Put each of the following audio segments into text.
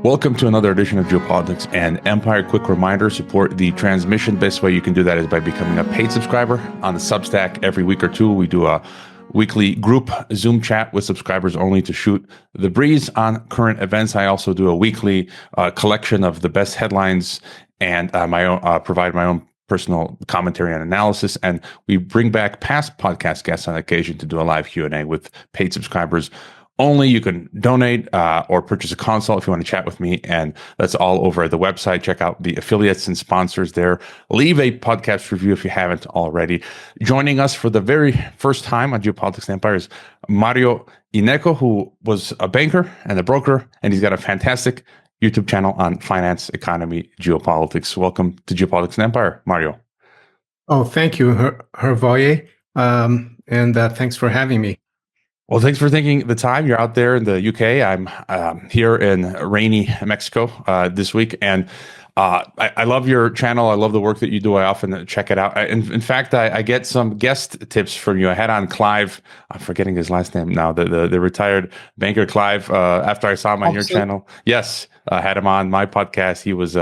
Welcome to another edition of Geopolitics and Empire. Quick reminder, support the transmission. Best way you can do that is by becoming a paid subscriber on the Substack. Every week or two, we do a weekly group Zoom chat with subscribers only to shoot the breeze on current events. I also do a weekly collection of the best headlines and provide my own personal commentary and analysis. And we bring back past podcast guests on occasion to do a live Q&A with paid subscribers only. You can donate or purchase a consult if you want to chat with me, and that's all over the website. Check out the affiliates and sponsors there. Leave a podcast review if you haven't already. Joining us for the very first time on Geopolitics and Empire is Mario Innecco, who was a banker and a broker, and he's got a fantastic YouTube channel on finance, economy, geopolitics. Welcome to Geopolitics and Empire, Mario. Oh, thank you, Hervoye, and thanks for having me. Well, thanks for taking the time. You're out there in the UK. I'm here in rainy Mexico this week, and I love your channel. I love the work that you do. I often check it out. In fact, I get some guest tips from you. I had on Clive. I'm forgetting his last name now. The retired banker Clive. After I saw him on your channel, yes, I had him on my podcast. He was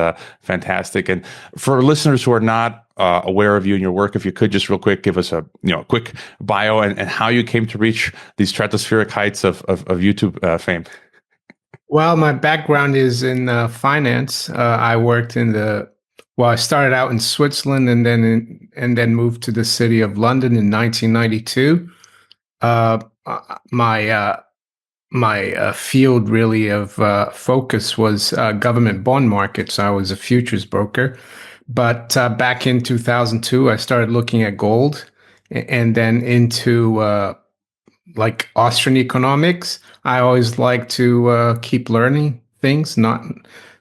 fantastic. And for listeners who are not aware of you and your work, if you could just real quick give us a quick bio and how you came to reach these stratospheric heights of YouTube fame. Well, my background is in finance. I worked I started out in Switzerland and then moved to the city of London in 1992. My field really of focus was government bond markets. I was a futures broker. But back in 2002, I started looking at gold and then into like Austrian economics. I always like to keep learning things, not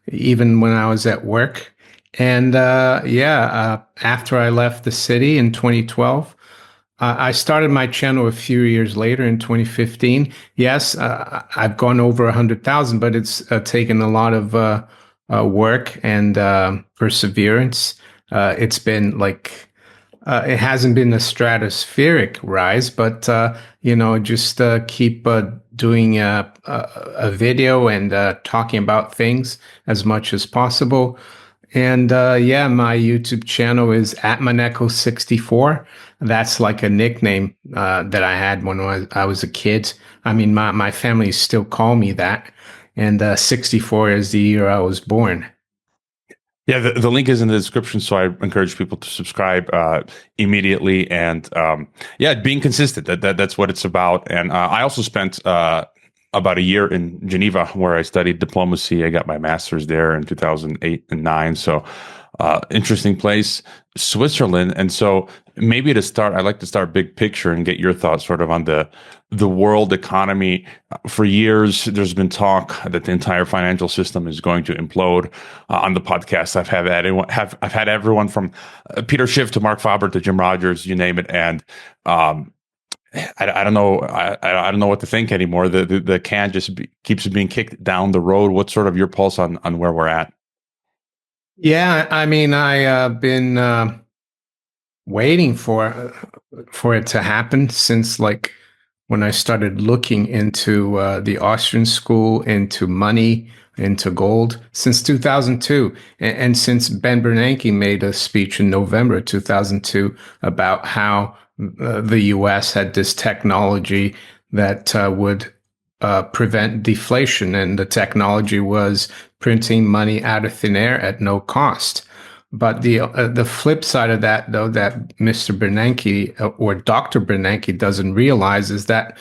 even when I was at work. And after I left the city in 2012, I started my channel a few years later in 2015. Yes, I've gone over 100,000, but it's taken a lot of work and perseverance. It's been it hasn't been a stratospheric rise, but just keep doing a video and talking about things as much as possible. And my YouTube channel is @Innecco64. That's like a nickname that I had when I was a kid. I mean, my family still call me that. And 64 is the year I was born. Yeah, the link is in the description, so I encourage people to subscribe immediately. And being consistent, that's what it's about. And I also spent about a year in Geneva, where I studied diplomacy. I got my master's there in 2008 and 9. So interesting place, Switzerland. And so maybe to start, I'd like to start big picture and get your thoughts sort of on the world economy. For years, there's been talk that the entire financial system is going to implode. On the podcast, I've had everyone from Peter Schiff to Mark Faber to Jim Rogers, you name it. And I don't know. I don't know what to think anymore. The can just keeps being kicked down the road. What's sort of your pulse on where we're at? Yeah, I mean, I've been waiting for it to happen since when I started looking into the Austrian school, into money, into gold, since 2002, and since Ben Bernanke made a speech in November 2002 about how the U.S. had this technology that would prevent deflation, and the technology was printing money out of thin air at no cost. But the flip side of that, though, that Mr. Bernanke or Dr. Bernanke doesn't realize is that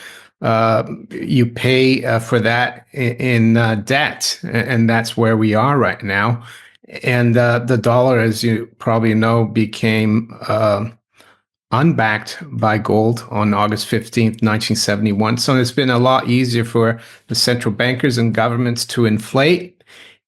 you pay for that in debt, and that's where we are right now. And the dollar, as you probably know, became unbacked by gold on August 15th, 1971. So it's been a lot easier for the central bankers and governments to inflate.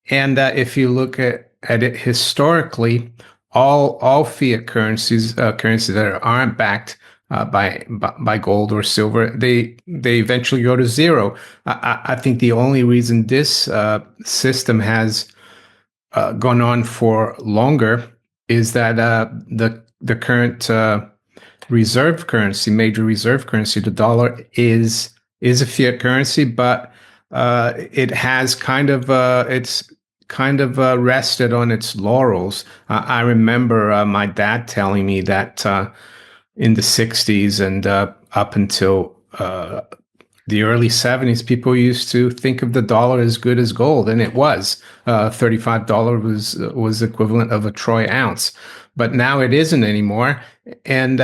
And if you look at it historically, all fiat currencies that aren't backed by gold or silver, they eventually go to zero. I think the only reason this system has gone on for longer is that the current reserve currency, major reserve currency, the dollar is a fiat currency, but it has it's kind of rested on its laurels. I remember my dad telling me that in the 60s and up until the early 70s, people used to think of the dollar as good as gold, and it was. $35 was equivalent of a troy ounce, but now it isn't anymore. And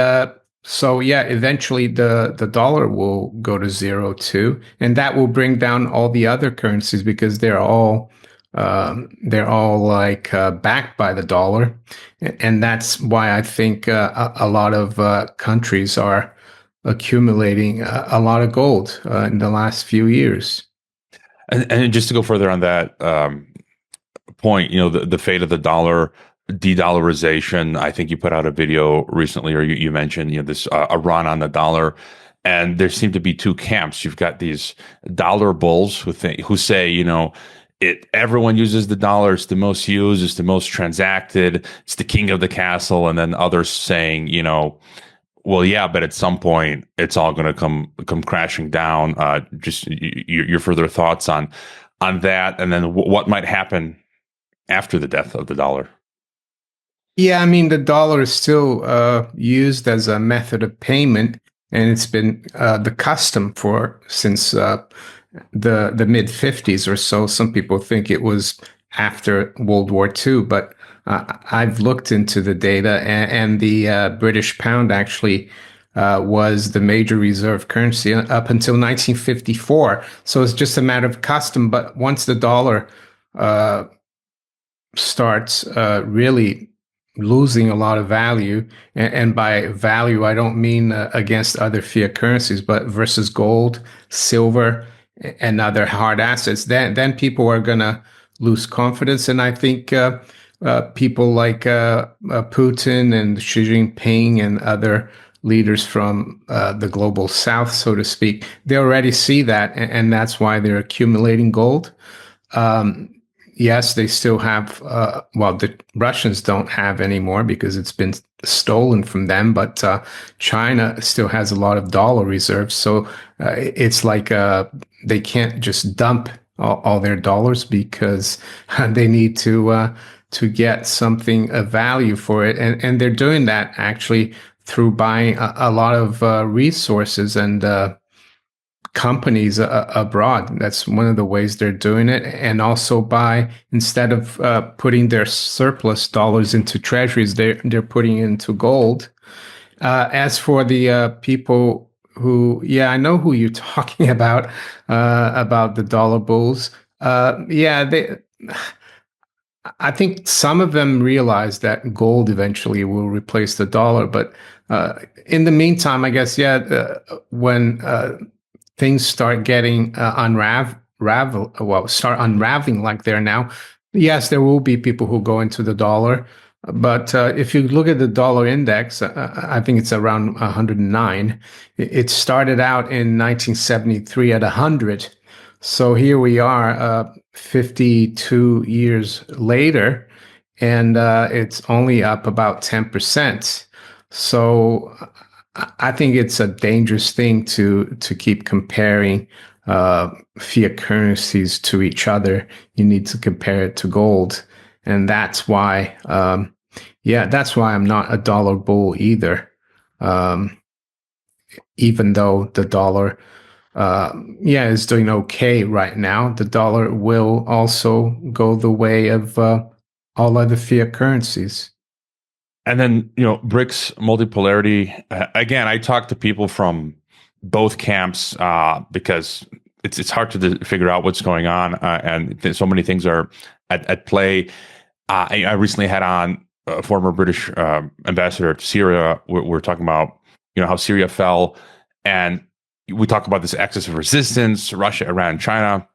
so, yeah, eventually the dollar will go to zero too, and that will bring down all the other currencies because they're all like backed by the dollar, and that's why I think a lot of countries are accumulating a lot of gold in the last few years. And just to go further on that point, the fate of the dollar, de-dollarization. I think you put out a video recently, or you mentioned, this a run on the dollar, and there seem to be two camps. You've got these dollar bulls who say, everyone uses the dollar. It's the most used. It's the most transacted. It's the king of the castle. And then others saying, well, yeah, but at some point it's all going to come crashing down. Just your further thoughts on that, and then what might happen after the death of the dollar. Yeah, I mean, the dollar is still used as a method of payment, and it's been the custom for since the mid 50s or so. Some people think it was after World War II, but I've looked into the data, and the British pound actually was the major reserve currency up until 1954. So it's just a matter of custom. But once the dollar starts really losing a lot of value, and by value, I don't mean against other fiat currencies, but versus gold, silver, and other hard assets, then people are going to lose confidence. And I think people like Putin and Xi Jinping and other leaders from the global south, so to speak, they already see that, and that's why they're accumulating gold. Yes, they still have, the Russians don't have anymore because it's been stolen from them, but China still has a lot of dollar reserves. So it's like they can't just dump all their dollars because they need to get something of value for it. And they're doing that actually through buying a lot of resources and companies abroad. That's one of the ways they're doing it. And also by, instead of putting their surplus dollars into treasuries, they're putting into gold. As for the people who, yeah, I know who you're talking about the dollar bulls. I think some of them realize that gold eventually will replace the dollar, but in the meantime, I guess, when things start getting start unraveling like they're now, yes, there will be people who go into the dollar. But if you look at the dollar index, I think it's around 109. It started out in 1973 at 100. So here we are, 52 years later, and it's only up about 10%. So I think it's a dangerous thing to keep comparing fiat currencies to each other. You need to compare it to gold, and that's why, that's why I'm not a dollar bull either. Even though the dollar, is doing okay right now, the dollar will also go the way of all other fiat currencies. And then, BRICS multipolarity. Again, I talk to people from both camps because it's hard to figure out what's going on, and so many things are at play. I recently had on a former British ambassador to Syria. We're talking about how Syria fell, and we talk about this axis of resistance: Russia, Iran, China,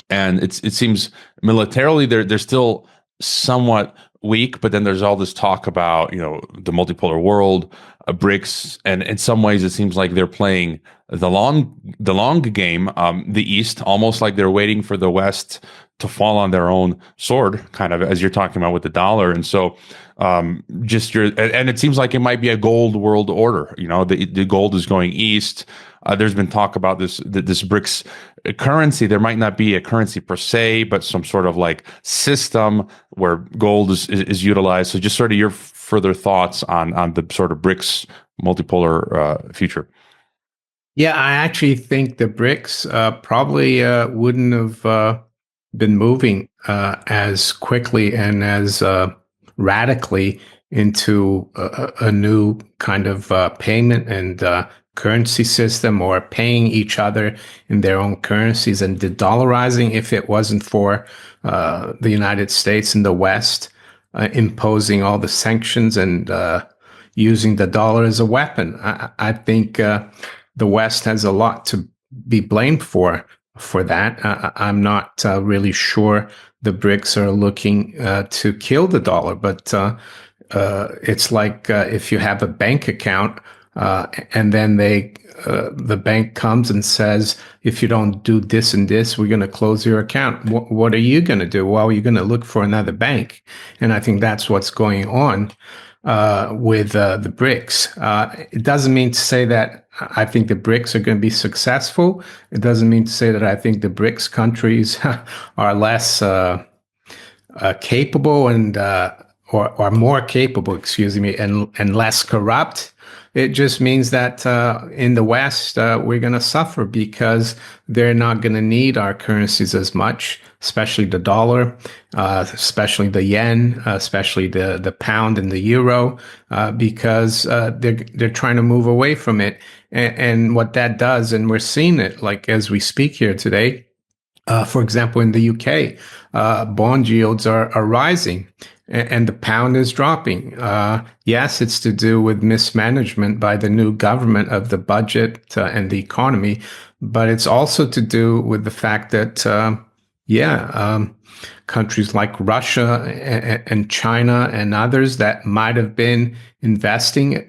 and it seems militarily they're still somewhat weak, but then there's all this talk about the multipolar world, BRICS, and in some ways it seems like they're playing the long game. The East, almost like they're waiting for the West to fall on their own sword, kind of as you're talking about with the dollar. And so, and it seems like it might be a gold world order. The gold is going east. There's been talk about this BRICS currency. There might not be a currency per se, but some sort of like system where gold is utilized. So just sort of your further thoughts on the sort of BRICS multipolar future. Yeah, I actually think the BRICS probably wouldn't have been moving as quickly and as radically into a new kind of payment and currency system, or paying each other in their own currencies and de-dollarizing, if it wasn't for the United States and the West imposing all the sanctions and using the dollar as a weapon. I think the West has a lot to be blamed for that. I'm not really sure the BRICS are looking to kill the dollar, but it's like if you have a bank account and then the bank comes and says, if you don't do this and this, we're going to close your account. What are you going to do? Well, you're going to look for another bank. And I think that's what's going on with the BRICS. It doesn't mean to say that I think the BRICS are going to be successful. It doesn't mean to say that I think the BRICS countries are less capable and or more capable, excuse me, and less corrupt. It just means that in the West, we're going to suffer because they're not going to need our currencies as much, especially the dollar, especially the yen, especially the pound and the euro, because they're trying to move away from it. And what that does, and we're seeing it like as we speak here today, for example, in the UK, bond yields are rising and the pound is dropping. Yes, it's to do with mismanagement by the new government of the budget and the economy, but it's also to do with the fact that, countries like Russia and China and others that might have been investing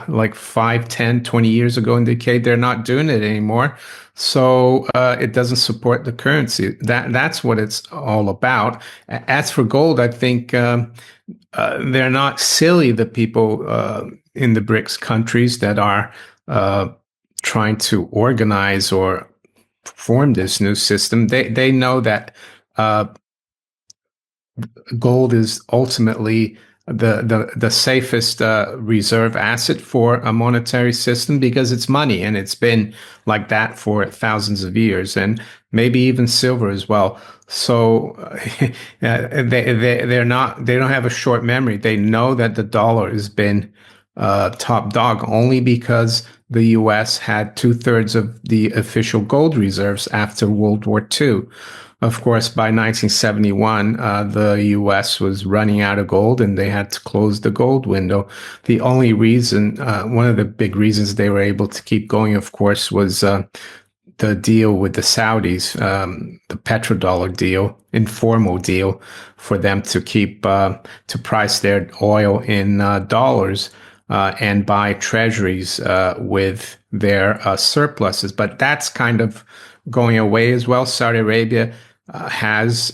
like 5, 10, 20 years ago in the UK, they're not doing it anymore. So it doesn't support the currency. That's what it's all about. As for gold, I think they're not silly, the people in the BRICS countries that are trying to organize or form this new system. They know that gold is ultimately the safest reserve asset for a monetary system because it's money, and it's been like that for thousands of years, and maybe even silver as well. So they don't have a short memory. They know that the dollar has been top dog only because the U.S. had 2/3 of the official gold reserves after World War II. Of course, by 1971, the U.S. was running out of gold and they had to close the gold window. The only reason, one of the big reasons they were able to keep going, of course, was the deal with the Saudis, the petrodollar deal, informal deal for them to keep, to price their oil in dollars and buy treasuries with their surpluses. But that's kind of going away as well. Saudi Arabia has,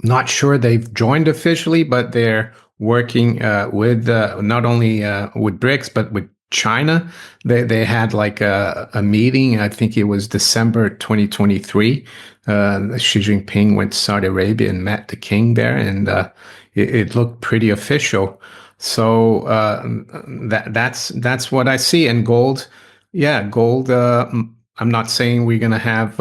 not sure they've joined officially, but they're working with not only with BRICS, but with China. They had like a meeting, I think it was December 2023. Xi Jinping went to Saudi Arabia and met the king there, and it looked pretty official. So that's what I see. And gold, gold. I'm not saying we're going to have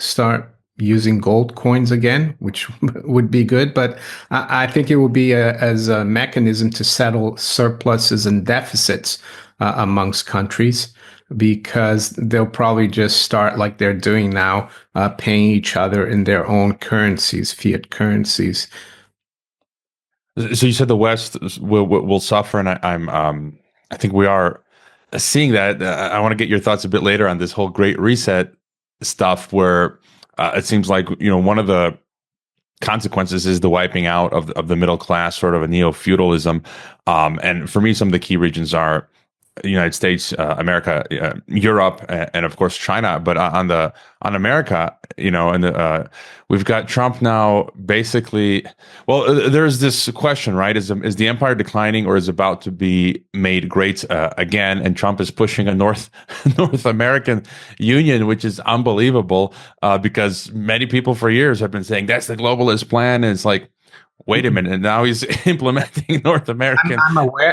start using gold coins again, which would be good, but I think it will be as a mechanism to settle surpluses and deficits amongst countries, because they'll probably just start like they're doing now, paying each other in their own currencies, fiat currencies. So you said the West will suffer, and I think we are seeing that. I want to get your thoughts a bit later on this whole Great Reset stuff, where it seems like one of the consequences is the wiping out of the middle class, sort of a neo-feudalism. And for me, some of the key regions are the United States, America, Europe, and of course China. But on America, and we've got Trump now. Basically, well, there's this question, right? Is the empire declining, or is it about to be made great again? And Trump is pushing a North American Union, which is unbelievable, because many people for years have been saying that's the globalist plan, and it's like, wait a minute, and now he's implementing North American.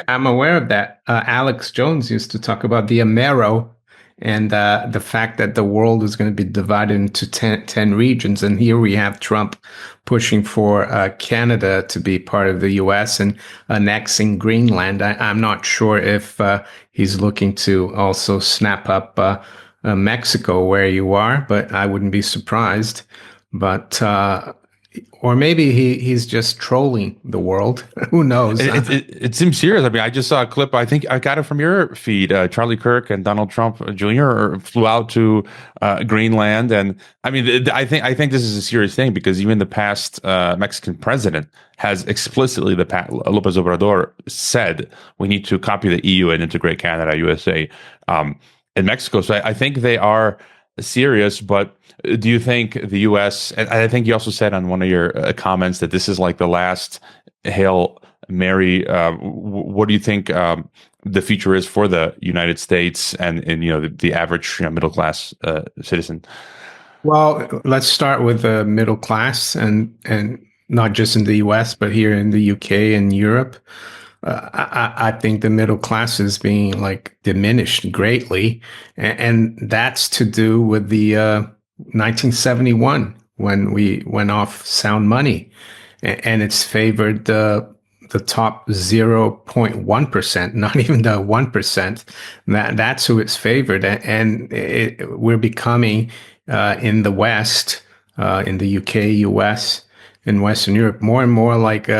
I'm aware of that. Alex Jones used to talk about the Amero and the fact that the world is going to be divided into 10 regions. And here we have Trump pushing for Canada to be part of the U.S. and annexing Greenland. I'm not sure if he's looking to also snap up Mexico where you are, but I wouldn't be surprised. But or maybe he's just trolling the world. Who knows? It seems serious. I mean, I just saw a clip. I think I got it from your feed. Charlie Kirk and Donald Trump Jr. flew out to Greenland, and I mean, I think this is a serious thing, because even the past Mexican president has explicitly, López Obrador said, we need to copy the EU and integrate Canada, USA, and Mexico. So I think they are serious, but do you think the U.S., and I think you also said on one of your comments that this is like the last Hail Mary, what do you think the future is for the United States and the average middle class citizen? Well, let's start with the middle class, and not just in the U.S., but here in the U.K. and Europe. I think the middle class is being like diminished greatly, and that's to do with the 1971 when we went off sound money, and it's favored the top 0.1%, not even the 1%. That's who it's favored, and we're becoming in the West, in the UK, US, in Western Europe, more and more like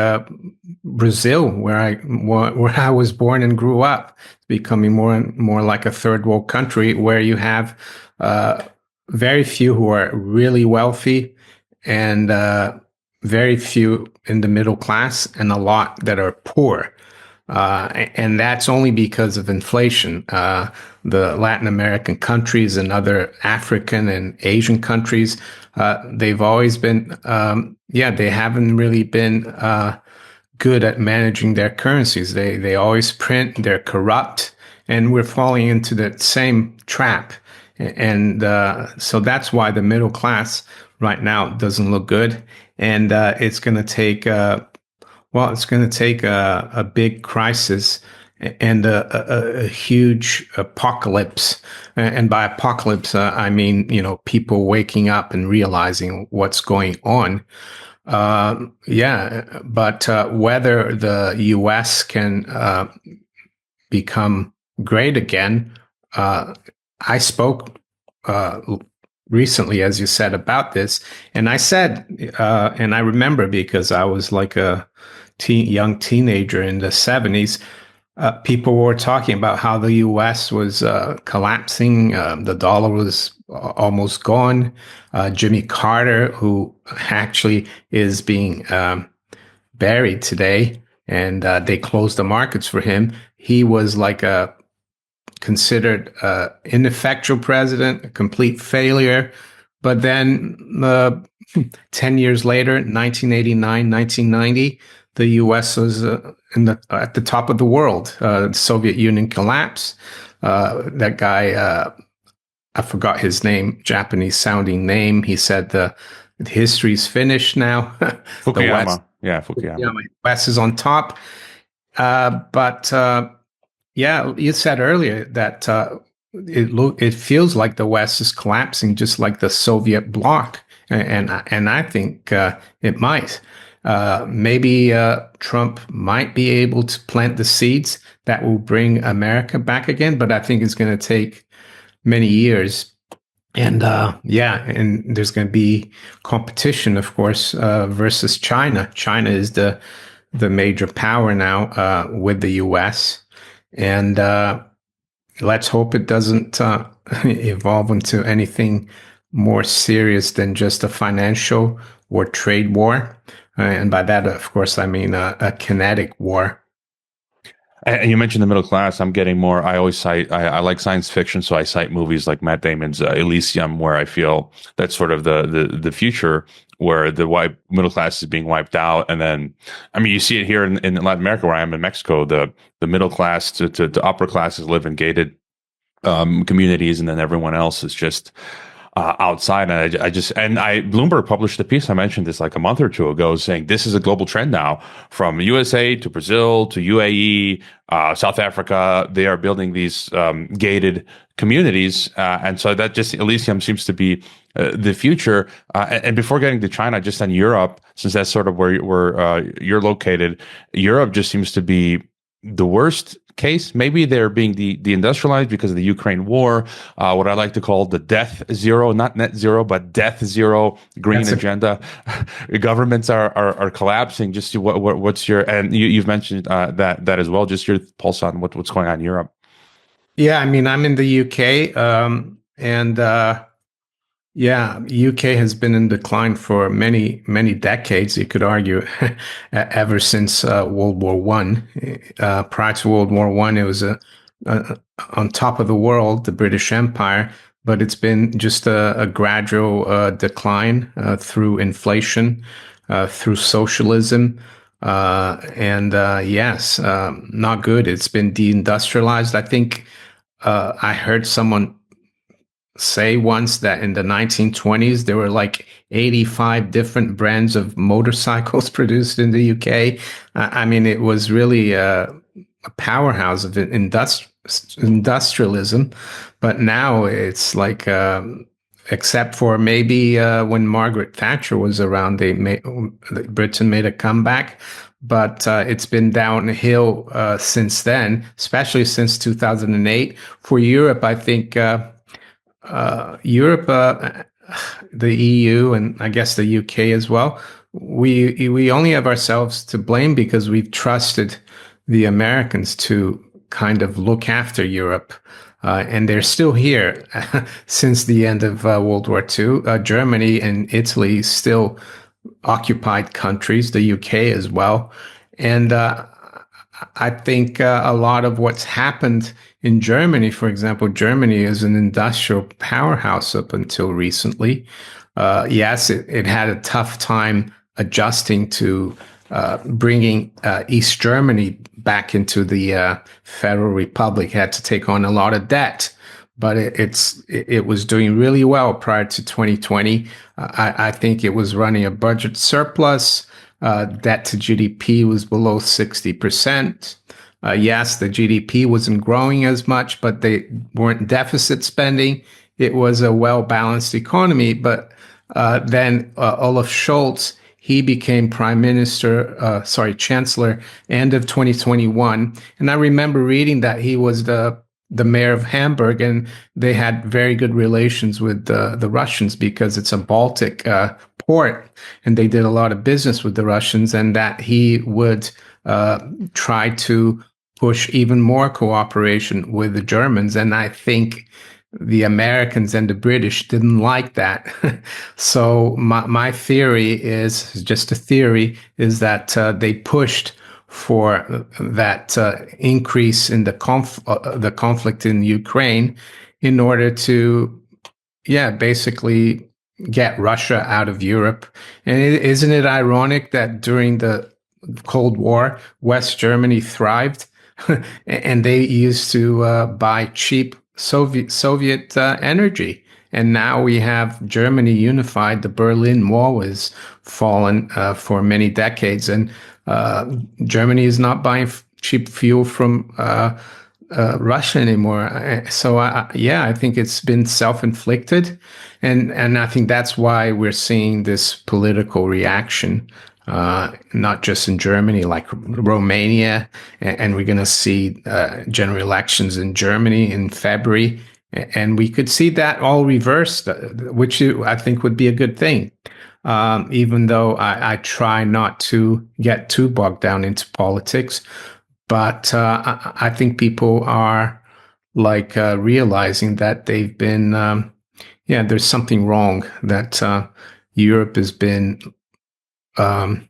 Brazil, where I was born and grew up, becoming more and more like a third world country where you have very few who are really wealthy, and very few in the middle class, and a lot that are poor. And that's only because of inflation. The Latin American countries and other African and Asian countries, they've always been, they haven't really been good at managing their currencies. They always print, they're corrupt, and we're falling into that same trap. And so that's why the middle class right now doesn't look good. And it's going to take it's going to take a big crisis and a huge apocalypse. And by apocalypse, I mean, people waking up and realizing what's going on. But whether the U.S. can become great again, I spoke recently, as you said, about this, and I said, and I remember because I was like a young teenager in the 70s, people were talking about how the U.S. was collapsing, the dollar was almost gone. Jimmy Carter, who actually is being buried today, and they closed the markets for him. He was like a considered ineffectual president, a complete failure. But then 10 years later, 1989, 1990, the U.S. was at the top of the world. The Soviet Union collapsed. That guy, I forgot his name, Japanese-sounding name. He said the history's finished now. Fukuyama. Fukuyama. West is on top. You said earlier that it feels like the West is collapsing, just like the Soviet bloc, and I think it might. Maybe Trump might be able to plant the seeds that will bring America back again, but I think it's going to take many years. And and there's going to be competition, of course, versus China. China is the major power now with the U.S. And let's hope it doesn't evolve into anything more serious than just a financial or trade war. And by that, of course, I mean a kinetic war. And you mentioned the middle class. I'm getting more. I always cite. I like science fiction, so I cite movies like Matt Damon's Elysium, where I feel that's sort of the future where the white middle class is being wiped out. And then, I mean, you see it here in Latin America, where I am in Mexico. The middle class to upper classes live in gated communities, and then everyone else is just outside. And Bloomberg published a piece. I mentioned this like a month or two ago, saying this is a global trend now, from USA to Brazil to UAE, South Africa. They are building these gated communities, and so that just Elysium seems to be the future. And before getting to China, just on Europe, since that's sort of where you're located, Europe just seems to be the worst case. Maybe they're being deindustrialized because of the Ukraine war, what I like to call the death zero, not net zero, but death zero green agenda. Governments are collapsing. Just what's your, and you've mentioned that as well, just your pulse on what's going on in Europe. Yeah, I mean, I'm in the UK, and yeah, UK has been in decline for many decades. You could argue, ever since World War One. Prior to World War One, it was on top of the world, the British Empire, but it's been just a gradual decline through inflation, through socialism, and yes, not good. It's been deindustrialized. I think I heard someone say once that in the 1920s there were like 85 different brands of motorcycles produced in the UK. I mean, it was really a powerhouse of industrialism, but now it's like, except for maybe when Margaret Thatcher was around, Britain made a comeback. But it's been downhill since then, especially since 2008. For Europe, I think Europe, the EU, and I guess the UK as well, we only have ourselves to blame because we've trusted the Americans to kind of look after Europe. And they're still here since the end of World War II. Germany and Italy still occupied countries, the UK as well. And I think a lot of what's happened in Germany, for example, Germany is an industrial powerhouse up until recently. Yes, it had a tough time adjusting to bringing East Germany back into the Federal Republic. It had to take on a lot of debt, but it was doing really well prior to 2020. I think it was running a budget surplus. Debt to GDP was below 60%. Yes, the GDP wasn't growing as much, but they weren't deficit spending. It was a well-balanced economy. But then Olaf Scholz, he became chancellor, end of 2021. And I remember reading that he was the mayor of Hamburg, and they had very good relations with the Russians because it's a Baltic port, and they did a lot of business with the Russians, and that he would try to push even more cooperation with the Germans. And I think the Americans and the British didn't like that. So my theory is just a theory, is that they pushed for that increase in the conflict in Ukraine in order to, basically get Russia out of Europe. And isn't it ironic that during the Cold War, West Germany thrived, and they used to buy cheap Soviet energy. And now we have Germany unified. The Berlin Wall has fallen for many decades, and Germany is not buying cheap fuel from Russia anymore. So I think it's been self-inflicted, and I think that's why we're seeing this political reaction. Not just in Germany, like Romania, and we're going to see general elections in Germany in February, and we could see that all reversed, which I think would be a good thing. Even though I try not to get too bogged down into politics, but I think people are like realizing that they've been, there's something wrong, that Europe has been um,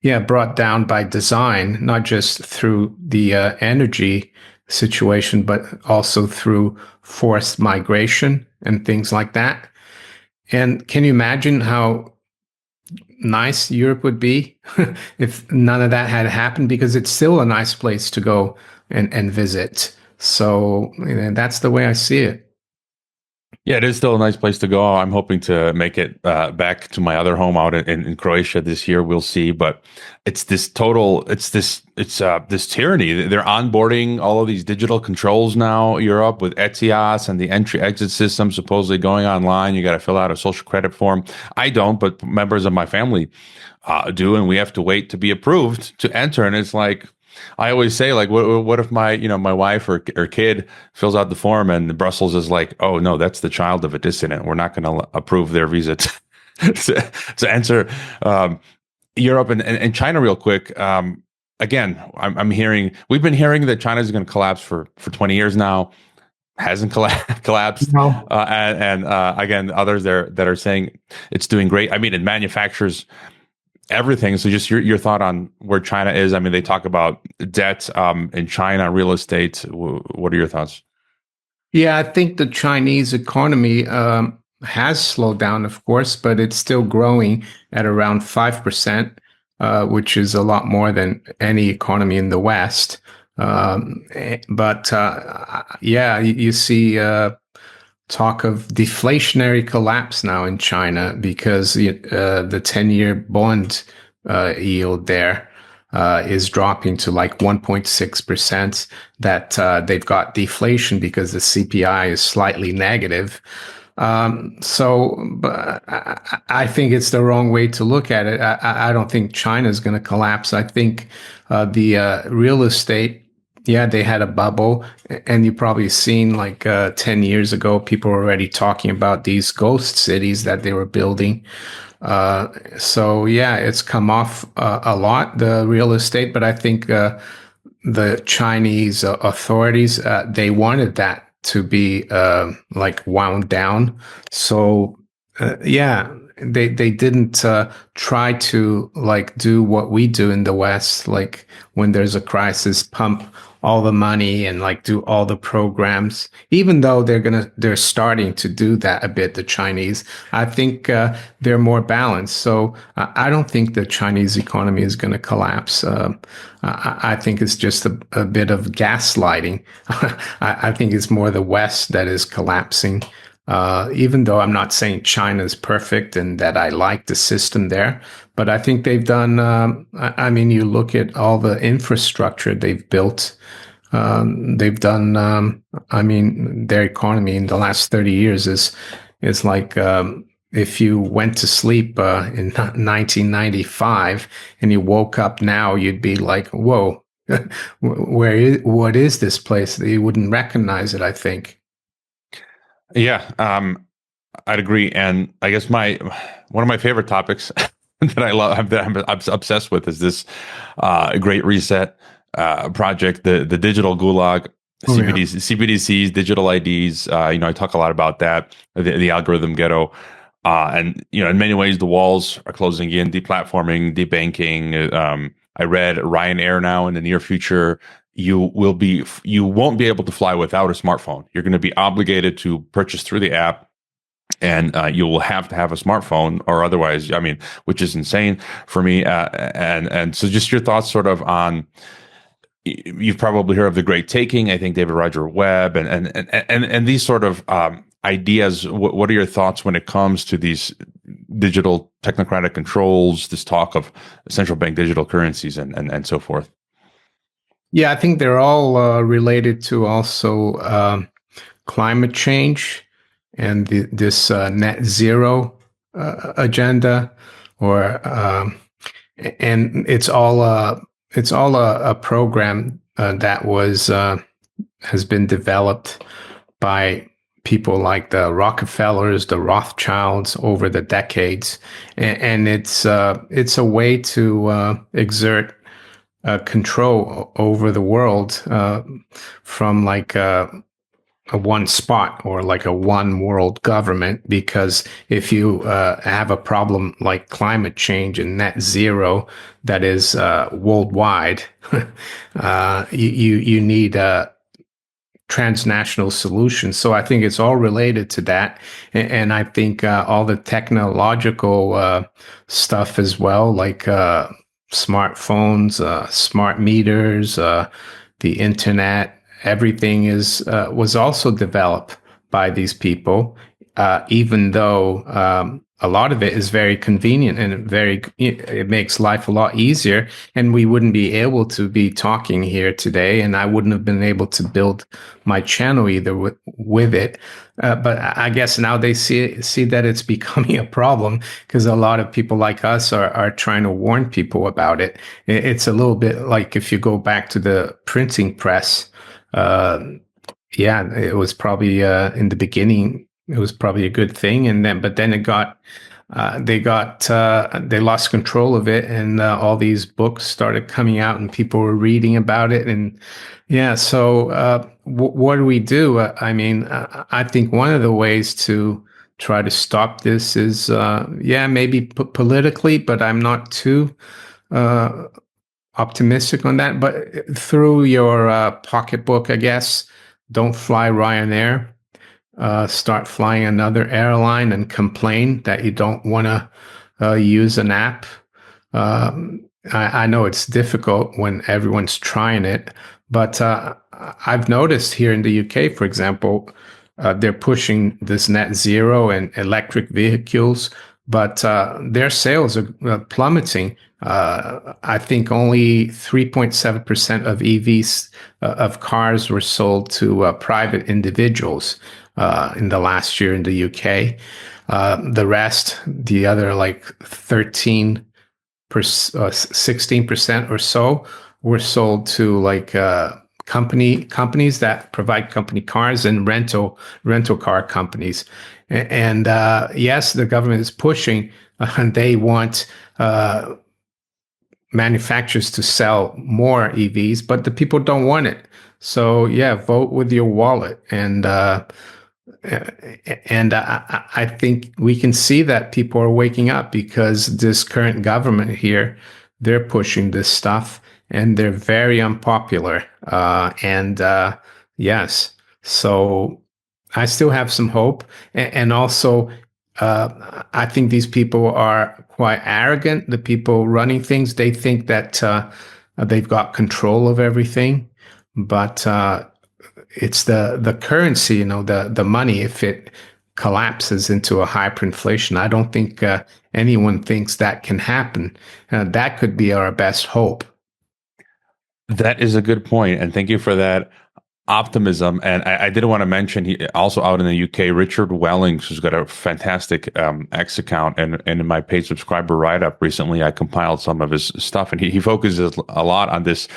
yeah, brought down by design, not just through the energy situation, but also through forced migration and things like that. And can you imagine how nice Europe would be if none of that had happened? Because it's still a nice place to go and visit. So that's the way I see it. Yeah, it is still a nice place to go. I'm hoping to make it back to my other home out in Croatia this year. We'll see, but it's this tyranny. They're onboarding all of these digital controls now. Europe with ETIAS and the entry exit system supposedly going online. You got to fill out a social credit form. I don't, but members of my family do, and we have to wait to be approved to enter. And it's like, I always say, like, what if my wife or kid fills out the form and Brussels is like, oh no, that's the child of a dissident. We're not going to approve their visa to enter Europe and China real quick. Again, we've been hearing that China is going to collapse for 20 years now. Hasn't collapsed, No. and again, others there that are saying it's doing great. I mean, it manufactures everything. So just your thought on where China is. I mean, they talk about debt in China, real estate. What are your thoughts? Yeah, I think the Chinese economy has slowed down, of course, but it's still growing at around 5%, which is a lot more than any economy in the West. But yeah, you see talk of deflationary collapse now in China because the 10-year bond yield there is dropping to like 1.6%. That they've got deflation because the CPI is slightly negative. So but I think it's the wrong way to look at it. I don't think China is going to collapse. I think the real estate, yeah, they had a bubble, and you probably seen like 10 years ago, people were already talking about these ghost cities that they were building. So yeah, it's come off a lot, the real estate, but I think the Chinese authorities, they wanted that to be like wound down. So yeah, they didn't try to like do what we do in the West, like when there's a crisis, pump all the money and like do all the programs. Even though they're starting to do that a bit, the Chinese. I think they're more balanced. So I don't think the Chinese economy is going to collapse. I think it's just a bit of gaslighting. I think it's more the West that is collapsing. Even though I'm not saying China is perfect and that I like the system there, but I think they've done, I mean, you look at all the infrastructure they've built, they've done, I mean, their economy in the last 30 years is like, if you went to sleep in 1995 and you woke up now, you'd be like, whoa, what is this place? You wouldn't recognize it, I think. Yeah, I'd agree. And I guess one of my favorite topics that I love, that I'm obsessed with, is this Great Reset project, the digital gulag, Oh, yeah. CBDCs, digital IDs. I talk a lot about that, the algorithm ghetto. And in many ways, the walls are closing in, deplatforming, debanking. I read Ryanair now in the near future, you won't be able to fly without a smartphone. You're going to be obligated to purchase through the app, and you will have to have a smartphone, or otherwise, I mean, which is insane for me. And so, just your thoughts, sort of on. You've probably heard of the Great Taking. I think David Roger Webb and these sort of ideas. What are your thoughts when it comes to these digital technocratic controls? This talk of central bank digital currencies and so forth. Yeah, I think they're all related to also climate change and this net zero agenda, or and it's all a program that was has been developed by people like the Rockefellers, the Rothschilds over the decades, and it's a way to exert control over the world from like a one spot or like a one world government, because if you have a problem like climate change and net zero that is worldwide, you need transnational solutions. So I think it's all related to that, and I think all the technological stuff as well, like smartphones, smart meters, the internet, everything is was also developed by these people, even though a lot of it is very convenient and it makes life a lot easier. And we wouldn't be able to be talking here today, and I wouldn't have been able to build my channel either with it. But I guess now they see that it's becoming a problem, because a lot of people like us are trying to warn people about it. It's a little bit like if you go back to the printing press. Yeah, it was probably in the beginning, it was probably a good thing, and then it got they lost control of it, and all these books started coming out, and people were reading about it, and yeah. So what do we do? I mean, I think one of the ways to try to stop this is yeah, maybe politically, but I'm not too optimistic on that. But through your pocketbook, I guess, don't fly Ryanair. Start flying another airline and complain that you don't want to use an app. I know it's difficult when everyone's trying it, but I've noticed here in the UK, for example, they're pushing this net zero and electric vehicles, but their sales are plummeting. I think only 3.7% of EVs of cars were sold to private individuals in the last year in the UK. The rest, the other like 16% or so, were sold to like companies that provide company cars and rental car companies. And yes, the government is pushing, and they want manufacturers to sell more EVs, but the people don't want it. So yeah, vote with your wallet. And I think we can see that people are waking up, because this current government here, they're pushing this stuff, and they're very unpopular. Yes, so I still have some hope. And also, I think these people are quite arrogant. The people running things, they think that they've got control of everything, but it's the currency, the money. If it collapses into a hyperinflation, I don't think anyone thinks that can happen. That could be our best hope. That is a good point, and thank you for that optimism. And I did want to mention, he also out in the UK, Richard Wellings, who's got a fantastic X account, and in my paid subscriber write-up recently, I compiled some of his stuff, and he focuses a lot on this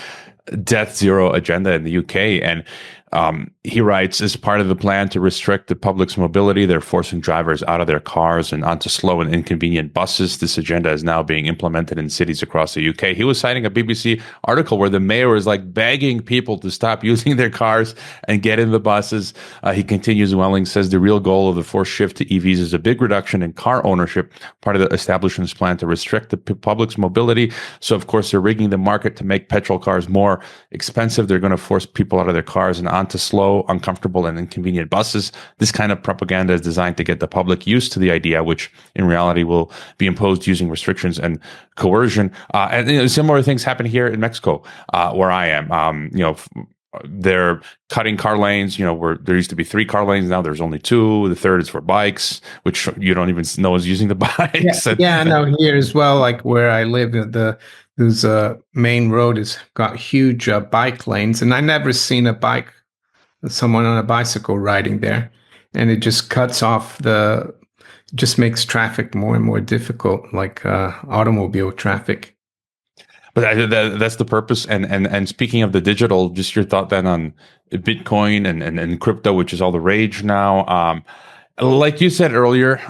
death zero agenda in the UK. And he writes, as part of the plan to restrict the public's mobility, they're forcing drivers out of their cars and onto slow and inconvenient buses. This agenda is now being implemented in cities across the UK. He was citing a BBC article where the mayor is like begging people to stop using their cars and get in the buses. He continues, Welling says the real goal of the forced shift to EVs is a big reduction in car ownership, part of the establishment's plan to restrict the public's mobility. So, of course, they're rigging the market to make petrol cars more expensive. They're going to force people out of their cars and onto slow, uncomfortable, and inconvenient buses. This kind of propaganda is designed to get the public used to the idea, which in reality will be imposed using restrictions and coercion. And similar things happen here in Mexico, where I am. They're cutting car lanes, where there used to be 3 car lanes. Now there's only 2. The third is for bikes, which you don't even know is using the bikes. Yeah, no, here as well, like where I live, there's a main road has got huge bike lanes, and I never seen someone on a bicycle riding there, and it just cuts off just makes traffic more and more difficult, like automobile traffic. But that's the purpose. And speaking of the digital, just your thought then on Bitcoin and crypto, which is all the rage now. Like you said earlier,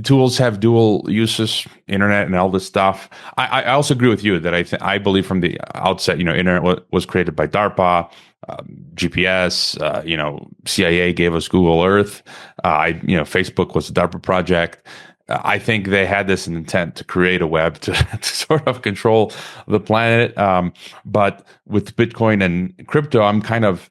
tools have dual uses, internet and all this stuff. I also agree with you that I believe from the outset, internet was created by DARPA, GPS, CIA gave us Google Earth. Facebook was a DARPA project. I think they had this intent to create a web to sort of control the planet. But with Bitcoin and crypto, I'm kind of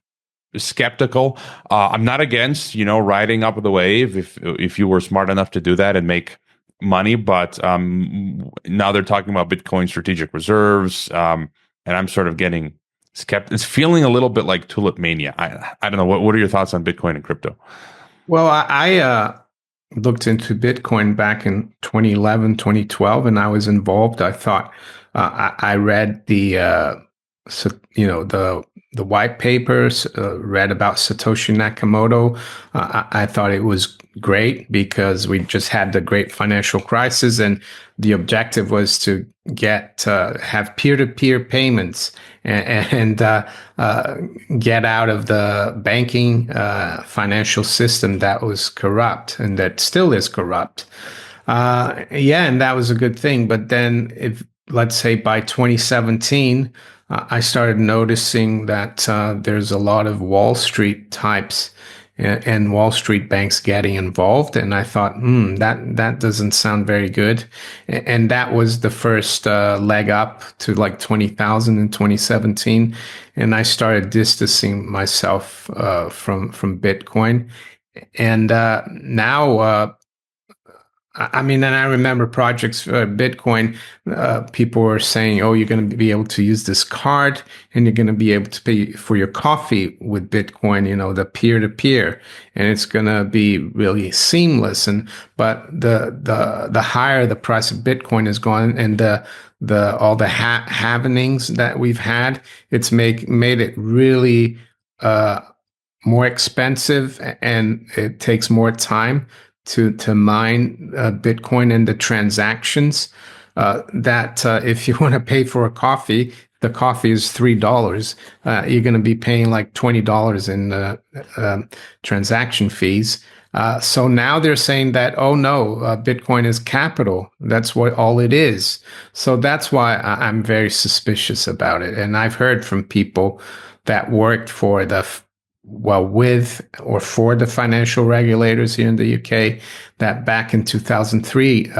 skeptical. I'm not against, riding up the wave if you were smart enough to do that and make money. But now they're talking about Bitcoin strategic reserves, and I'm sort of getting skeptical. It's feeling a little bit like tulip mania. I don't know. What are your thoughts on Bitcoin and crypto? Well, I looked into Bitcoin back in 2011, 2012, and I was involved. I thought I read the white papers, read about Satoshi Nakamoto. I thought it was great because we just had the great financial crisis, and the objective was to have peer-to-peer payments and get out of the banking financial system that was corrupt and that still is corrupt. And that was a good thing. But then, if let's say by 2017, I started noticing that there's a lot of Wall Street types and Wall Street banks getting involved, and I thought, that doesn't sound very good. And that was the first leg up to like 20,000 in 2017, and I started distancing myself from Bitcoin. And now, and I remember projects for Bitcoin. People were saying, "Oh, you're going to be able to use this card, and you're going to be able to pay for your coffee with Bitcoin. The peer-to-peer, and it's going to be really seamless." But the higher the price of Bitcoin has gone, and all the happenings that we've had, it's made it really more expensive, and it takes more time to mine Bitcoin and the transactions. That if you want to pay for a coffee, the coffee is $3. You're going to be paying like $20 in transaction fees. So now they're saying that, oh no, Bitcoin is capital. That's what all it is. So that's why I'm very suspicious about it. And I've heard from people that worked for with or for the financial regulators here in the UK, that back in 2003,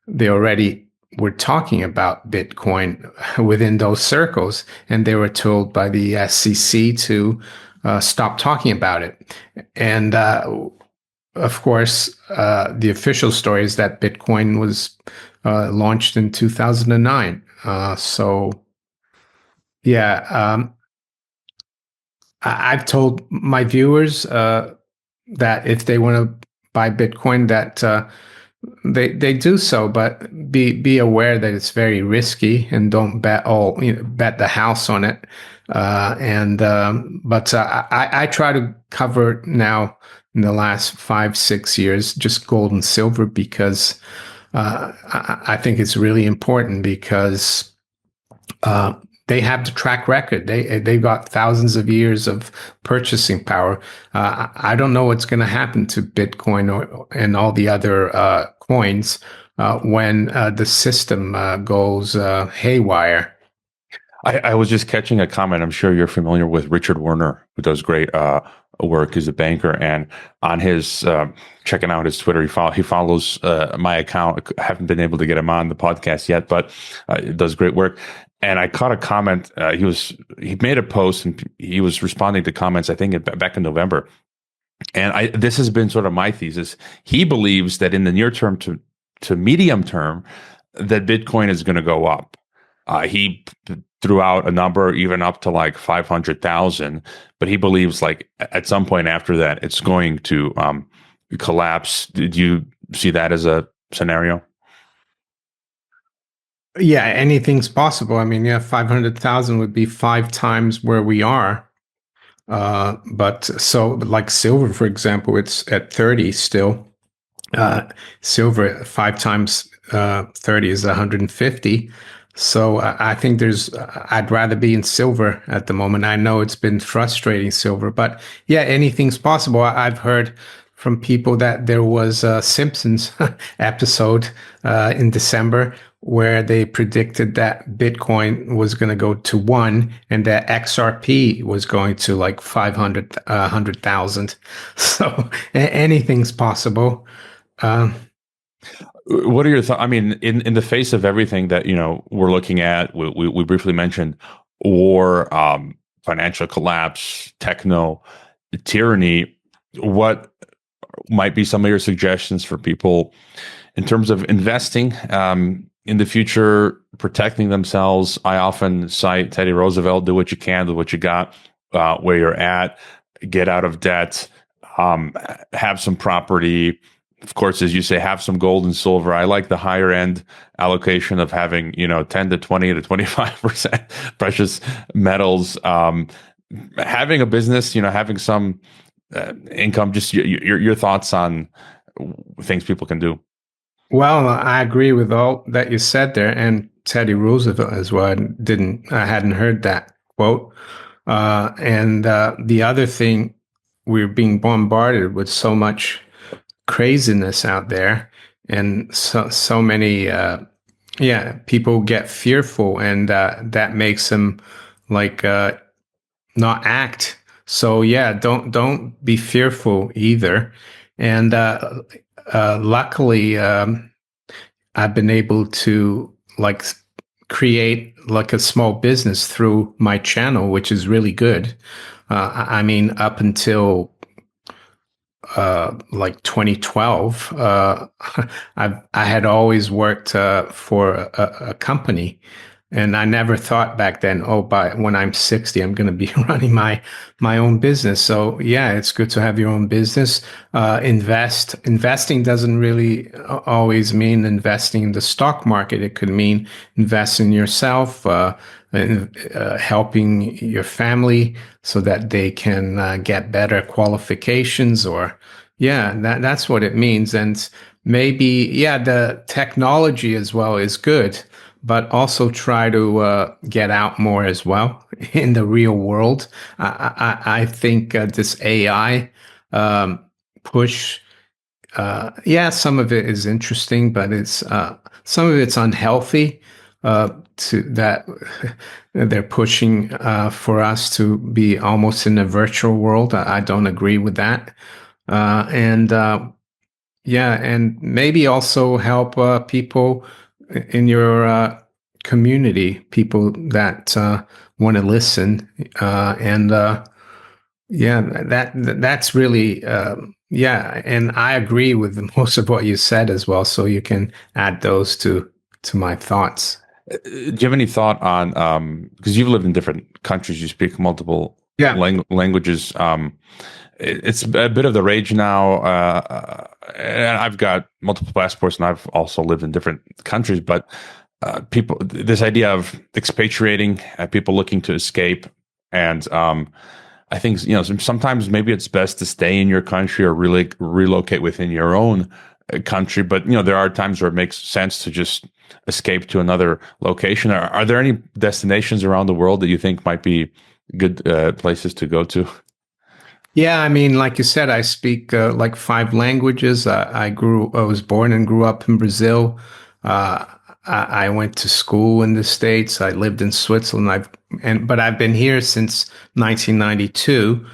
they already were talking about Bitcoin within those circles, and they were told by the SEC to stop talking about it. And of course, the official story is that Bitcoin was launched in 2009. I've told my viewers that if they want to buy Bitcoin, that they do so, but be aware that it's very risky, and don't bet the house on it. But I try to cover now in the last 5-6 years just gold and silver, because I think it's really important, because they have the track record. They've got thousands of years of purchasing power. I don't know what's going to happen to Bitcoin and all the other coins when the system goes haywire. I was just catching a comment. I'm sure you're familiar with Richard Werner, who does great work as a banker. And on his checking out his Twitter, he follows my account. I haven't been able to get him on the podcast yet, but does great work. And I caught a comment. He made a post, and he was responding to comments, I think back in November. And this has been sort of my thesis. He believes that in the near term to medium term, that Bitcoin is going to go up. He threw out a number even up to like 500,000, but he believes like at some point after that, it's going to collapse. Did you see that as a scenario? Yeah, anything's possible. 500,000 would be 5 times where we are. But so like silver, for example, it's at 30 still. Silver 5 times 30 is 150. So I think I'd rather be in silver at the moment. I know it's been frustrating, silver, but yeah, anything's possible. I've heard from people that there was a Simpsons episode in December where they predicted that Bitcoin was going to go to one and that XRP was going to like 500, 100,000. So anything's possible. Um, What are your thoughts? I mean, in the face of everything that we're looking at, we briefly mentioned war, financial collapse, techno tyranny. What might be some of your suggestions for people in terms of investing in the future, protecting themselves? I often cite Teddy Roosevelt: "Do what you can, do what you got, where you're at, get out of debt, have some property." Of course, as you say, have some gold and silver. I like the higher end allocation of having, 10 to 20 to 25% precious metals. Having a business, having some income. Just your thoughts on things people can do. well, I agree with all that you said there, and Teddy Roosevelt as well. I hadn't heard that quote. And the other thing, we're being bombarded with so much craziness out there, and so many people get fearful, and that makes them like not act. So yeah, don't be fearful either. And luckily, I've been able to like create like a small business through my channel, which is really good. I mean, up until like 2012, I had always worked for a company, and I never thought back then, oh, by when I'm 60, I'm going to be running my own business. So yeah, it's good to have your own business. Investing doesn't really always mean investing in the stock market. It could mean investing in yourself, and helping your family so that they can get better qualifications, or yeah, that's what it means. And maybe, yeah, the technology as well is good, but also try to get out more as well in the real world. I think this AI push, yeah, some of it is interesting, but it's some of it's unhealthy. To that, they're pushing for us to be almost in a virtual world. I don't agree with that, and yeah, and maybe also help people in your community, people that want to listen, and yeah, that's really yeah, and I agree with most of what you said as well. So you can add those to my thoughts. Do you have any thought on because you've lived in different countries, you speak multiple Yeah. languages? It's a bit of the rage now, and I've got multiple passports, and I've also lived in different countries. But people, this idea of expatriating, people looking to escape, and I think sometimes maybe it's best to stay in your country or really relocate within your own country. But there are times where it makes sense to just escape to another location. Are there any destinations around the world that you think might be good places to go to? Yeah, I mean, like you said, I speak like 5 languages. I was born and grew up in Brazil. Uh, I went to school in the States. I lived in Switzerland. But I've been here since 1992.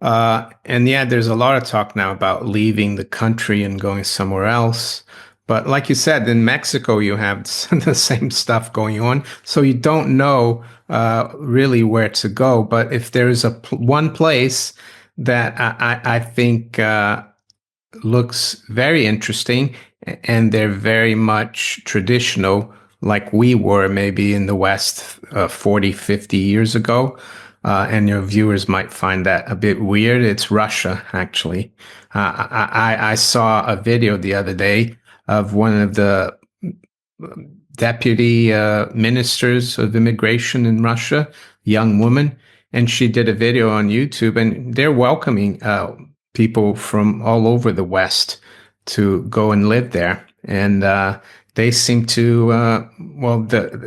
And yeah, there's a lot of talk now about leaving the country and going somewhere else. But like you said, in Mexico, you have the same stuff going on. So you don't know really where to go. But if there is one place that I think looks very interesting, and they're very much traditional, like we were maybe in the West 40, 50 years ago. And your viewers might find that a bit weird. It's Russia, actually. I saw a video the other day of one of the deputy ministers of immigration in Russia, young woman, and she did a video on YouTube, and they're welcoming people from all over the West to go and live there. And they seem to,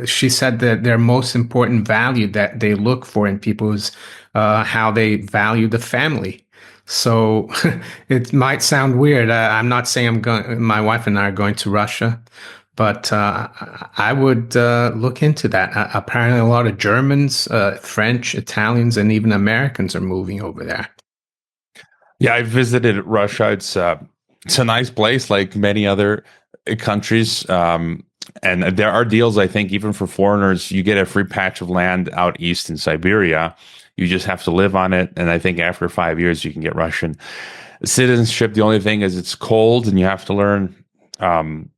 she said that their most important value that they look for in people is how they value the family. So it might sound weird. I'm not saying I'm going. My wife and I are going to Russia, but I would look into that. Apparently, a lot of Germans, French, Italians, and even Americans are moving over there. Yeah, I visited Russia. It's a nice place, like many other countries. And there are deals, I think, even for foreigners. You get a free patch of land out east in Siberia. You just have to live on it. And I think after 5 years, you can get Russian citizenship. The only thing is it's cold and you have to learn um,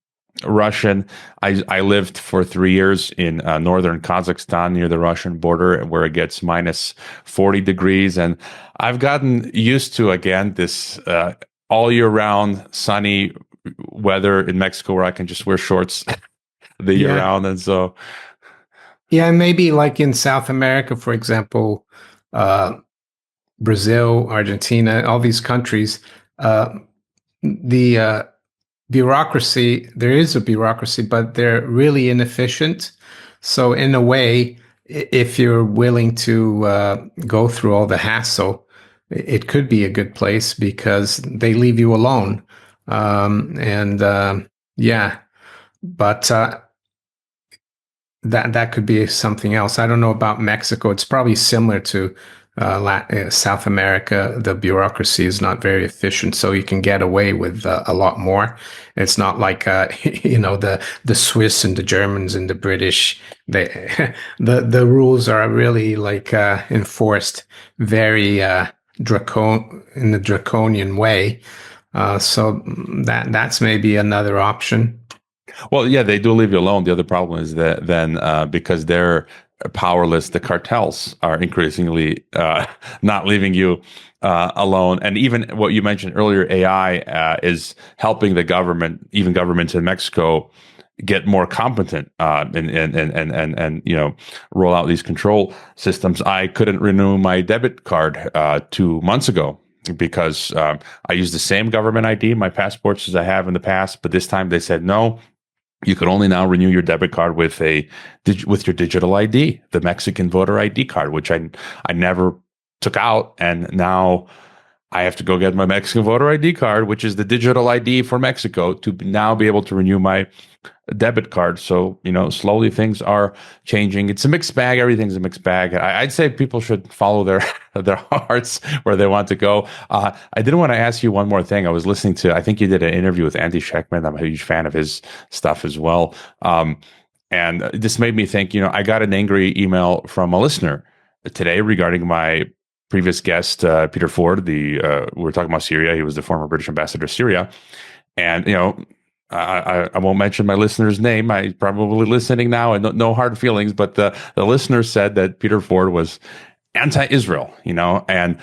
Russian. I lived for 3 years in northern Kazakhstan near the Russian border where it gets minus 40 degrees. And I've gotten used to, again, this all year round sunny weather in Mexico where I can just wear shorts the year Yeah, round. And so, yeah, maybe like in South America, for example, uh, Brazil, Argentina, all these countries, uh, the bureaucracy, there is a bureaucracy, but they're really inefficient. So, in a way, if you're willing to go through all the hassle, it could be a good place because they leave you alone. And yeah, but that could be something else. I don't know about Mexico. It's probably similar to South America. The bureaucracy is not very efficient, so you can get away with a lot more. It's not like the Swiss and the Germans and the British. They the rules are really like enforced very in the draconian way. So that's maybe another option. well, yeah, they do leave you alone. The other problem is that then because they're powerless, the cartels are increasingly not leaving you alone. And even what you mentioned earlier, AI is helping the government, even governments in Mexico, get more competent and roll out these control systems. I couldn't renew my debit card 2 months ago because I used the same government ID, my passports as I have in the past, but this time they said no. You can only now renew your debit card with with your digital ID, the Mexican voter ID card, which I never took out, and now I have to go get my Mexican voter ID card, which is the digital ID for Mexico, to now be able to renew my debit card. So, slowly things are changing. It's a mixed bag. Everything's a mixed bag. I'd say people should follow their their hearts where they want to go. I did want to ask you one more thing. I was listening to, I think you did an interview with Andy Schectman. I'm a huge fan of his stuff as well. And this made me think, I got an angry email from a listener today regarding my previous guest, Peter Ford. We were talking about Syria. He was the former British ambassador to Syria. And, I won't mention my listener's name. He's probably listening now, and no hard feelings. But the listener said that Peter Ford was anti-Israel. And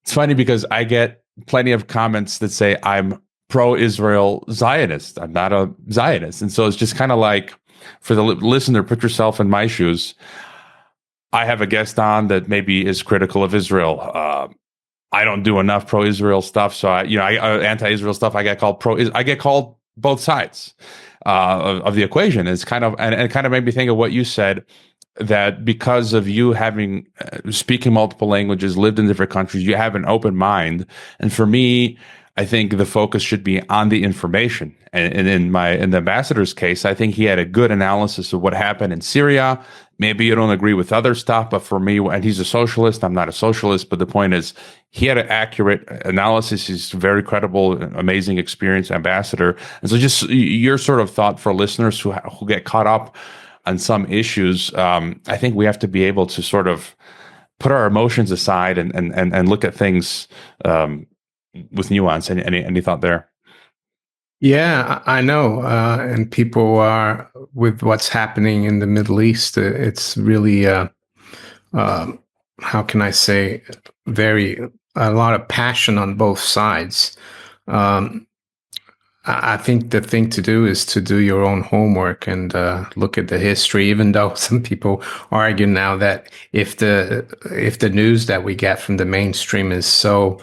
it's funny because I get plenty of comments that say I'm pro-Israel Zionist. I'm not a Zionist, and so it's just kind of like for the listener, put yourself in my shoes. I have a guest on that maybe is critical of Israel. I don't do enough pro-Israel stuff, so anti-Israel stuff. I get called I get called both sides of the equation. It's kind of and it kind of made me think of what you said, that because of you having speaking multiple languages, lived in different countries, you have an open mind. And for me, I think the focus should be on the information. And in the ambassador's case, I think he had a good analysis of what happened in Syria. Maybe you don't agree with other stuff, but for me, and he's a socialist, I'm not a socialist, but the point is he had an accurate analysis. He's very credible, amazing experienced ambassador. And so just your sort of thought for listeners who get caught up on some issues, I think we have to be able to sort of put our emotions aside and look at things with nuance. Any thought there? Yeah, I know. And people are, with what's happening in the Middle East, it's really, um, how can I say, a lot of passion on both sides. Um, I think the thing to do is to do your own homework and look at the history. Even though some people argue now that if the news that we get from the mainstream is so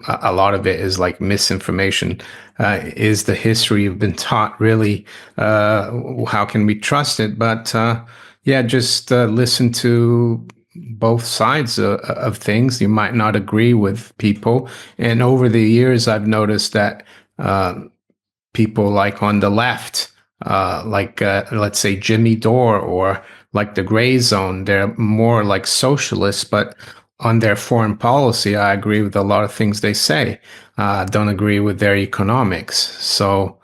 a lot of it is like misinformation, is the history you've been taught really? How can we trust it? But yeah, just listen to both sides of things. You might not agree with people. And over the years, I've noticed that people like on the left, let's say Jimmy Dore or like the Gray Zone, they're more like socialists, but on their foreign policy, I agree with a lot of things they say. Don't agree with their economics. So,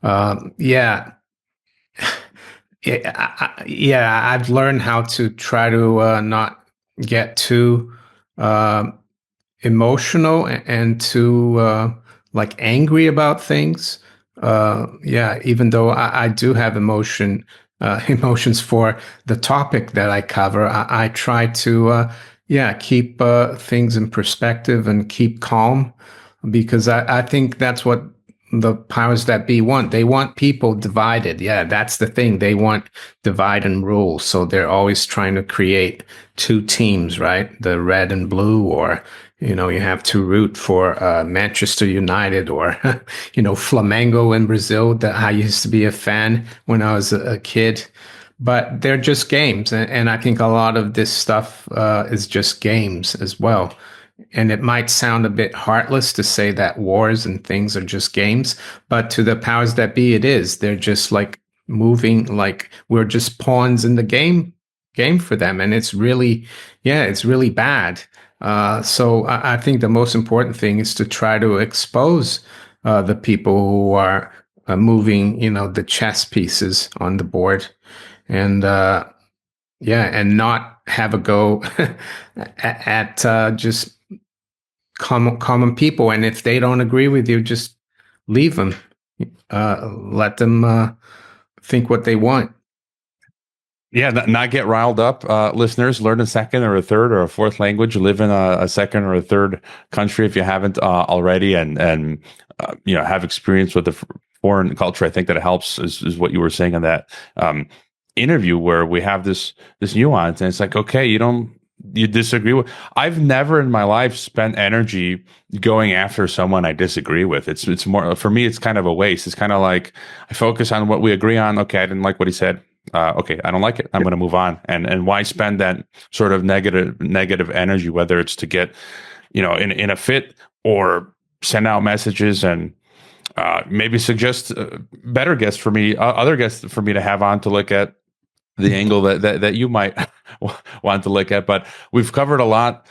yeah, yeah, I've learned how to try to not get too uh, emotional and too like angry about things. Yeah, even though I do have emotions for the topic that I cover, I try to yeah, keep things in perspective and keep calm because I think that's what the powers that be want. They want people divided. Yeah, that's the thing. They want divide and rule. So they're always trying to create two teams, right? The red and blue, or you have to root for Manchester United or Flamengo in Brazil. That I used to be a fan when I was a kid. But they're just games, and I think a lot of this stuff is just games as well. And it might sound a bit heartless to say that wars and things are just games, but to the powers that be, it is. They're just like moving, like we're just pawns in the game for them, and it's really, yeah, it's really bad. So I think the most important thing is to try to expose the people who are moving, the chess pieces on the board, and yeah, and not have a go at just common people. And if they don't agree with you, just leave them. Let them think what they want. Yeah, not get riled up. Listeners, learn a second or a third or a fourth language. Live in a second or a third country if you haven't already, and have experience with the foreign culture. I think that it helps, is what you were saying in that interview, where we have this nuance, and it's like, okay, you disagree with. I've never in my life spent energy going after someone I disagree with. It's more for me. It's kind of a waste. It's kind of like I focus on what we agree on. Okay, I didn't like what he said. Okay, I don't like it. I'm going to move on. And why spend that sort of negative energy, whether it's to get, in a fit, or send out messages and maybe suggest better guests for me, other guests for me to have on to look at the angle that you might want to look at. But we've covered a lot.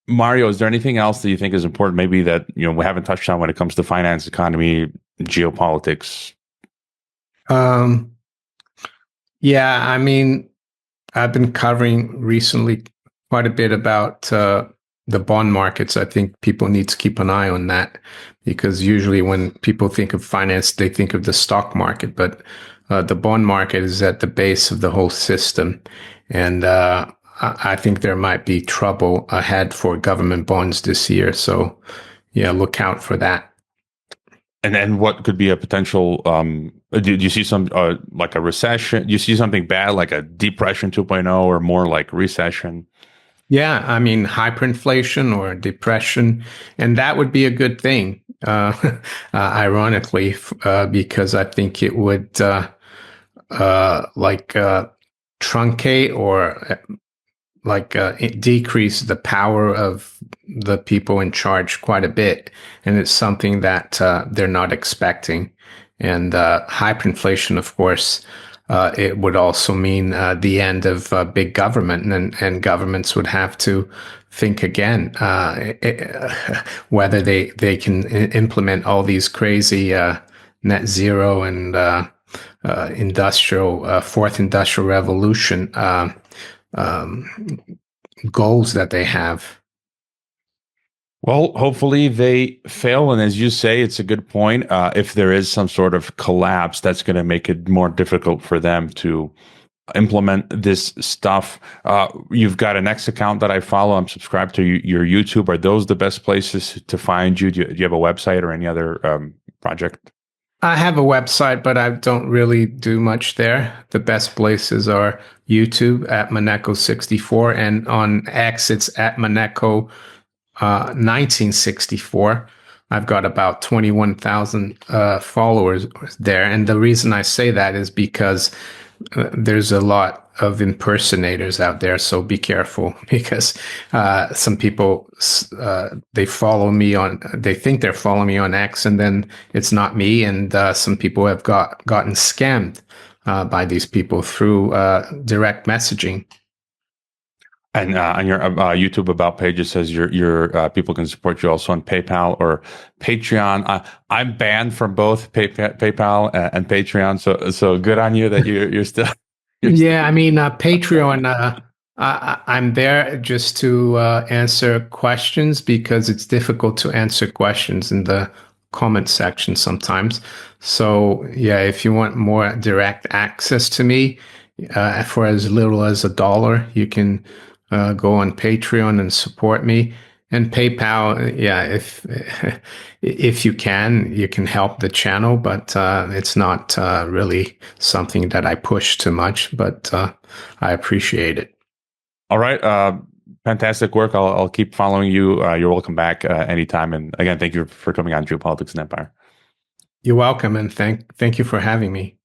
Mario, is there anything else that you think is important, maybe that we haven't touched on when it comes to finance, economy, geopolitics? Yeah, I mean, I've been covering recently quite a bit about the bond markets. I think people need to keep an eye on that because usually when people think of finance, they think of the stock market, but the bond market is at the base of the whole system. And I think there might be trouble ahead for government bonds this year. So, yeah, look out for that. And then what could be a potential, do you see some, like a recession? Do you see something bad, like a depression 2.0, or more like recession? Yeah, I mean, hyperinflation or depression, and that would be a good thing, ironically, because I think it would like truncate or decrease the power of the people in charge quite a bit, and it's something that they're not expecting. And hyperinflation, of course, it would also mean the end of big government, and governments would have to think again whether they can implement all these crazy net zero and industrial fourth industrial revolution goals that they have. Well, hopefully they fail. And as you say, it's a good point. If there is some sort of collapse, that's going to make it more difficult for them to implement this stuff. You've got an X account that I follow. I'm subscribed to your YouTube. Are those the best places to find you? Do you have a website or any other project? I have a website, but I don't really do much there. The best places are YouTube at Innecco64, and on X it's at Innecco 1964. I've got about 21,000 followers there. And the reason I say that is because there's a lot of impersonators out there, so be careful because some people they follow me on, they think they're following me on X, and then it's not me, and some people have gotten scammed by these people through direct messaging. And on your YouTube about page, it says your people can support you also on PayPal or Patreon. I'm banned from both PayPal and Patreon, so good on you that you're still. Yeah, I mean, Patreon, I'm there just to answer questions because it's difficult to answer questions in the comment section sometimes. So, yeah, if you want more direct access to me for as little as $1, you can go on Patreon and support me. And PayPal, yeah, if you can help the channel, but it's not really something that I push too much. But I appreciate it. All right, fantastic work. I'll keep following you. You're welcome back anytime. And again, thank you for coming on Geopolitics and Empire. You're welcome, and thank you for having me.